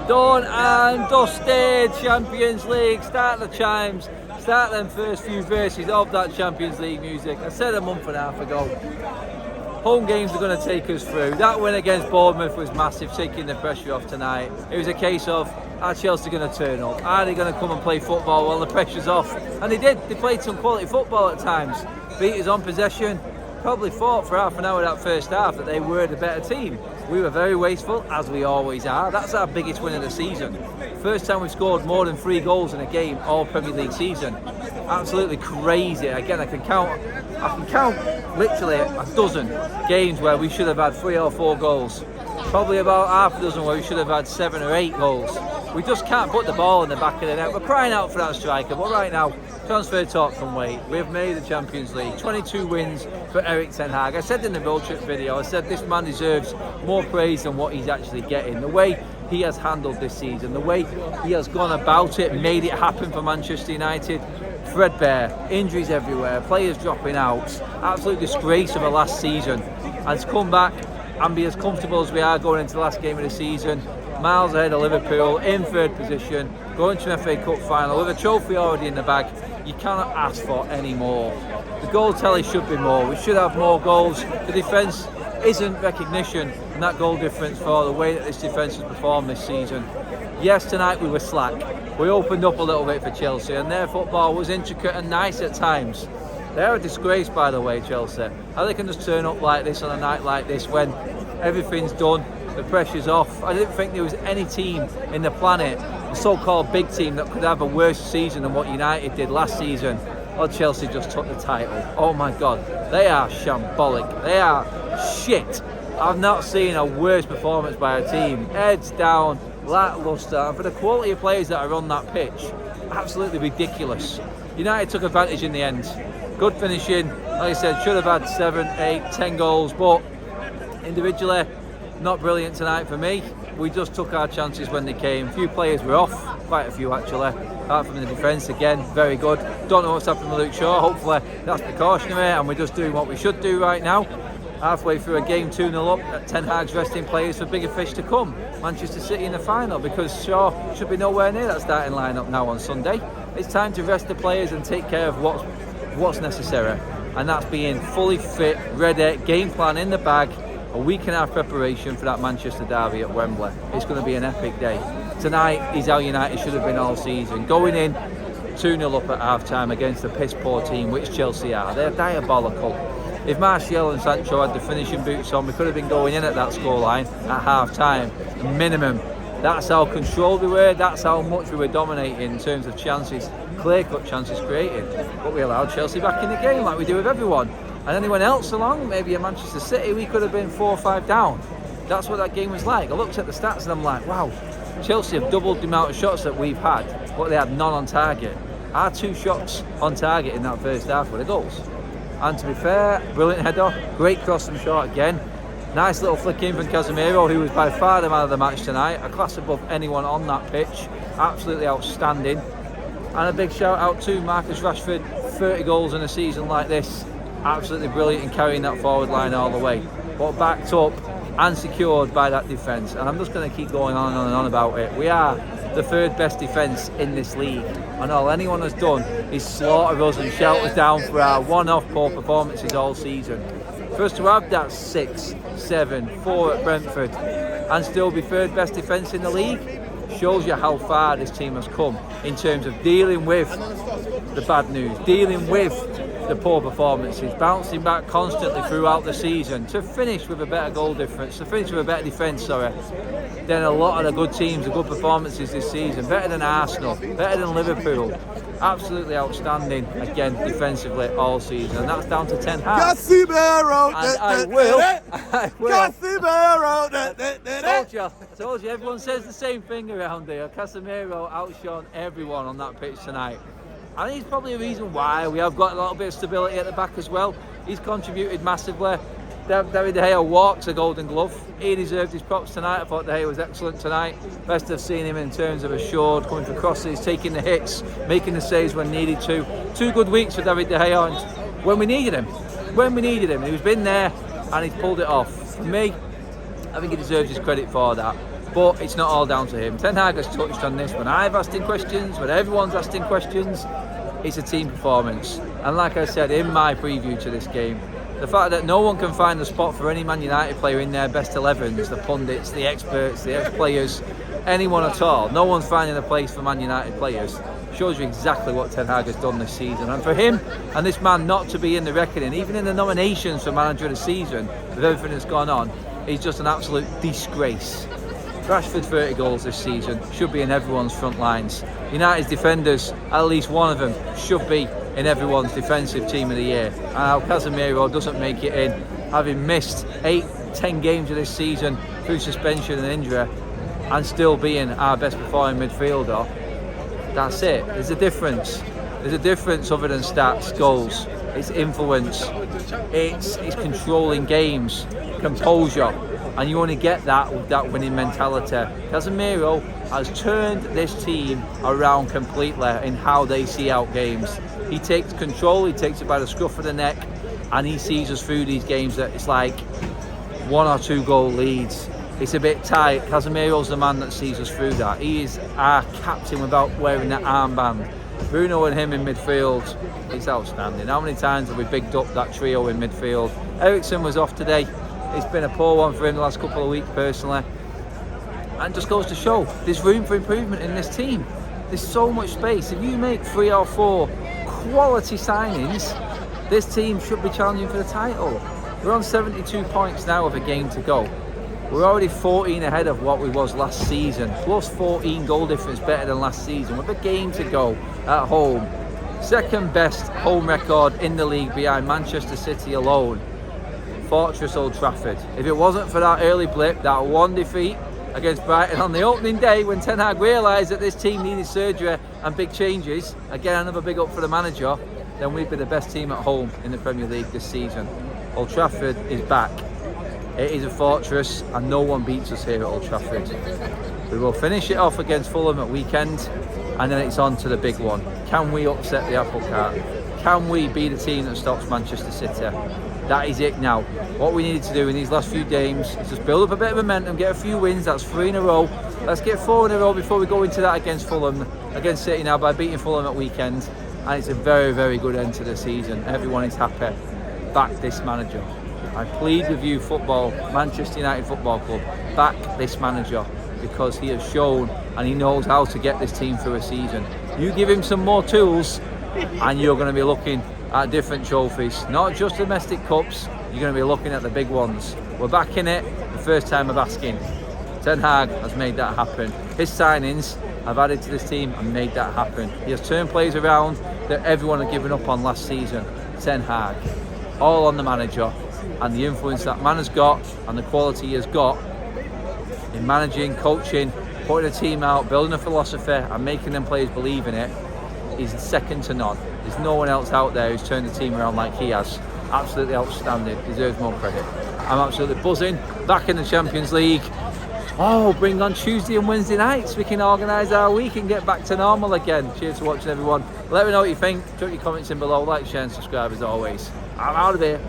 Done and dusted. Champions League. Start the chimes. Start them first few verses of that Champions League music. I said a month and a half ago, home games are going to take us through. That win against Bournemouth was massive, taking the pressure off tonight. It was a case of, are Chelsea going to turn up? Are they going to come and play football while the pressure's off? And they did. They played some quality football at times. Beat us on possession. Probably thought for half an hour that first half that they were the better team. We were very wasteful, as we always are. That's our biggest win of the season. First time we've scored more than 3 goals in a game all Premier League season. Absolutely crazy. Again, I can count literally a dozen games where we should have had 3 or 4 goals. Probably about half a dozen where we should have had 7 or 8 goals. We just can't put the ball in the back of the net. We're crying out for that striker, but right now, transfer talk can wait. We've made the Champions League. 22 wins for Erik ten Hag. I said in the road trip video, I said this man deserves more praise than what he's actually getting. The way he has handled this season, the way he has gone about it, made it happen for Manchester United. Threadbare, injuries everywhere, players dropping out, absolute disgrace of a last season. And to come back and be as comfortable as we are going into the last game of the season, miles ahead of Liverpool, in 3rd position, going to an FA Cup final with a trophy already in the bag, you cannot ask for any more. The goal tally should be more. We should have more goals. The defence isn't recognition in that goal difference for the way that this defence has performed this season. Yes, tonight we were slack. We opened up a little bit for Chelsea and their football was intricate and nice at times. They're a disgrace, by the way, Chelsea. How they can just turn up like this on a night like this when everything's done, the pressure's off. I didn't think there was any team in the planet, a so-called big team, that could have a worse season than what United did last season. Oh, Chelsea just took the title. Oh my God, they are shambolic. They are shit. I've not seen a worse performance by a team. Heads down, lacklustre, and for the quality of players that are on that pitch, absolutely ridiculous. United took advantage in the end. Good finishing, like I said, should have had 7, 8, 10 goals, but individually, not brilliant tonight for me. We just took our chances when they came. A few players were off, quite a few actually. Apart from the defence, again, very good. Don't know what's happened with Luke Shaw. Hopefully that's precautionary and we're just doing what we should do right now. Halfway through a game 2-0 up, at Ten Hag's resting players for bigger fish to come. Manchester City in the final, because Shaw should be nowhere near that starting lineup now on Sunday. It's time to rest the players and take care of what's necessary. And that's being fully fit, ready, game plan in the bag, a week and a half preparation for that Manchester derby at Wembley. It's going to be an epic day. Tonight is how United should have been all season. Going in 2-0 up at half-time against a piss-poor team, which Chelsea are. They're diabolical. If Martial and Sancho had the finishing boots on, we could have been going in at that scoreline at half-time, minimum. That's how controlled we were, that's how much we were dominating in terms of chances, clear-cut chances created. But we allowed Chelsea back in the game like we do with everyone. And anyone else along, maybe a Manchester City, we could have been 4 or 5 down. That's what that game was like. I looked at the stats and I'm like, wow, Chelsea have doubled the amount of shots that we've had, but they had none on target. Our 2 shots on target in that first half were the goals. And to be fair, brilliant header, great cross from short again. Nice little flick in from Casemiro, who was by far the man of the match tonight. A class above anyone on that pitch. Absolutely outstanding. And a big shout out to Marcus Rashford, 30 goals in a season like this. Absolutely brilliant in carrying that forward line all the way. But backed up and secured by that defence. And I'm just going to keep going on and on and on about it. We are the 3rd best defence in this league. And all anyone has done is slaughter us and shout us down for our one-off poor performances all season. For us to have that 6, 7, 4 at Brentford and still be 3rd best defence in the league shows you how far this team has come in terms of dealing with the bad news, dealing with the poor performances, bouncing back constantly throughout the season to finish with a better goal difference, to finish with a better defence, than a lot of the good teams, the good performances this season. Better than Arsenal, better than Liverpool. Absolutely outstanding, again, defensively all season. And that's down to Ten Hag. Casemiro! And I will. Casemiro! Told you, everyone says the same thing around here. Casemiro outshone everyone on that pitch tonight. I think he's probably a reason why we have got a little bit of stability at the back as well. He's contributed massively. David De Gea walks a golden glove. He deserved his props tonight. I thought De Gea was excellent tonight. Best I've seen him in terms of assured, coming for crosses, taking the hits, making the saves when needed to. 2 good weeks for David De Gea, and when we needed him. He's been there and he's pulled it off. For me, I think he deserves his credit for that. But it's not all down to him. Ten Hag has touched on this when I've asked him questions, when everyone's asked him questions. It's a team performance. And like I said in my preview to this game, the fact that no one can find a spot for any Man United player in their best 11s, the pundits, the experts, the ex-players, anyone at all, no one's finding a place for Man United players, shows you exactly what Ten Hag has done this season. And for him and this man not to be in the reckoning, even in the nominations for Manager of the Season, with everything that's gone on, he's just an absolute disgrace. Rashford 30 goals this season, should be in everyone's front lines. United's defenders, at least one of them, should be in everyone's defensive team of the year. And how Casemiro doesn't make it in, having missed 8-10 games of this season through suspension and injury, and still being our best performing midfielder. That's it. There's a difference. There's a difference other than stats, goals. It's influence. It's controlling games, composure. And you only get that with that winning mentality. Casemiro has turned this team around completely in how they see out games. He takes control, he takes it by the scruff of the neck, and he sees us through these games that it's like 1 or 2 goal leads. It's a bit tight. Casemiro's the man that sees us through that. He is our captain without wearing that armband. Bruno and him in midfield, it's outstanding. How many times have we bigged up that trio in midfield? Eriksen was off today. It's been a poor one for him the last couple of weeks personally. And it just goes to show there's room for improvement in this team. There's so much space. If you make 3 or 4 quality signings, this team should be challenging for the title. We're on 72 points now with a game to go. We're already 14 ahead of what we was last season, plus 14 goal difference better than last season with a game to go at home. Second best home record in the league behind Manchester City alone. Fortress Old Trafford. If it wasn't for that early blip, that one defeat against Brighton on the opening day when Ten Hag realised that this team needed surgery and big changes, again another big up for the manager, then we'd be the best team at home in the Premier League this season. Old Trafford is back. It is a fortress and no one beats us here at Old Trafford. We will finish it off against Fulham at weekend and then it's on to the big one. Can we upset the apple cart? Can we be the team that stops Manchester City? That is it now. What we needed to do in these last few games is just build up a bit of momentum, get a few wins. That's 3 in a row. Let's get 4 in a row before we go into that against Fulham, against City now by beating Fulham at weekend. And it's a very, very good end to the season. Everyone is happy. Back this manager. I plead with you, football, Manchester United Football Club, back this manager because he has shown and he knows how to get this team through a season. You give him some more tools and you're going to be looking at different trophies, not just domestic cups. You're going to be looking at the big ones. We're back in it, the first time of asking. Ten Hag has made that happen. His signings have added to this team and made that happen. He has turned players around that everyone had given up on last season. Ten Hag, all on the manager and the influence that man has got and the quality he has got in managing, coaching, putting a team out, building a philosophy and making them players believe in it is second to none. There's no one else out there who's turned the team around like he has. Absolutely outstanding, deserves more credit. I'm absolutely buzzing, back in the Champions League. Oh, bring on Tuesday and Wednesday nights. We can organise our week and get back to normal again. Cheers for watching everyone. Let me know what you think. Drop your comments in below, like, share and subscribe as always. I'm out of here.